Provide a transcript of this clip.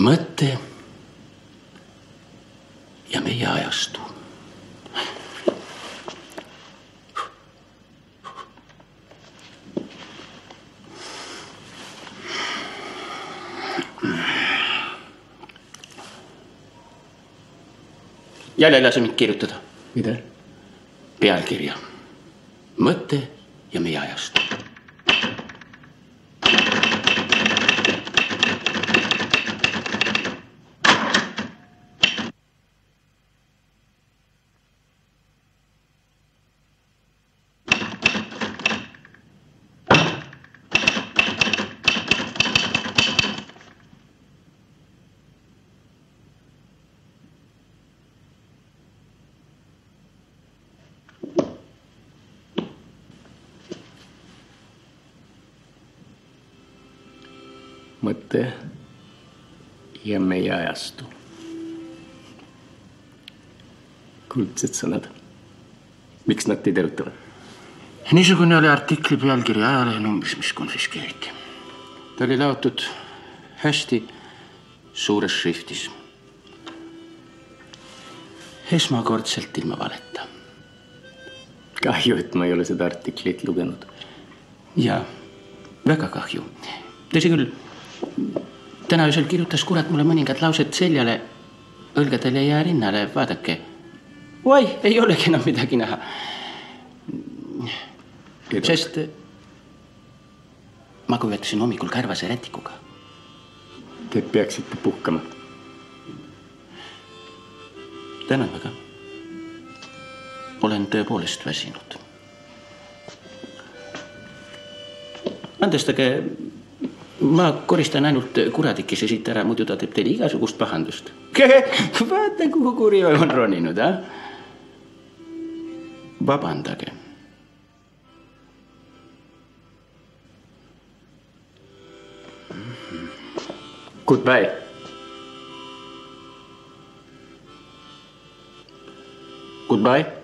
mõte ja meie ajastu. Jälle lase mind kirjutada. Mida? Pealkirja. Mõte ja meie ajastu. Mõte ja meie ajastu. Kuldsed sõnad. Miks nad teid erutavad? Niisugune oli artikli pealkiri ajalehenumbris, mis konfiskeeriti. Ta oli laotud hästi suures šriftis. Esmakordselt ilma valeta. Kahju, et ma ei ole seda artiklit lugenud. Jaa, väga kahju. Tõsi küll, täna öösel kirjutas kurat mulle mõningad laused seljale, õlgadele ja rinnale, vaadake. Oi, ei olegi enam midagi näha. Sest ma kujetasin hommikul Kärvase rätikuga. Te peaksite puhkama. Tänan väga. Olen tõepoolest väsinud. Andestage, ma koristan ainult kuradikese siit ära, muidu ta teeb teile igasugust pahandust. Vaata, kuhu kuri on roninud, ah? Vabandage. Goodbye. Goodbye.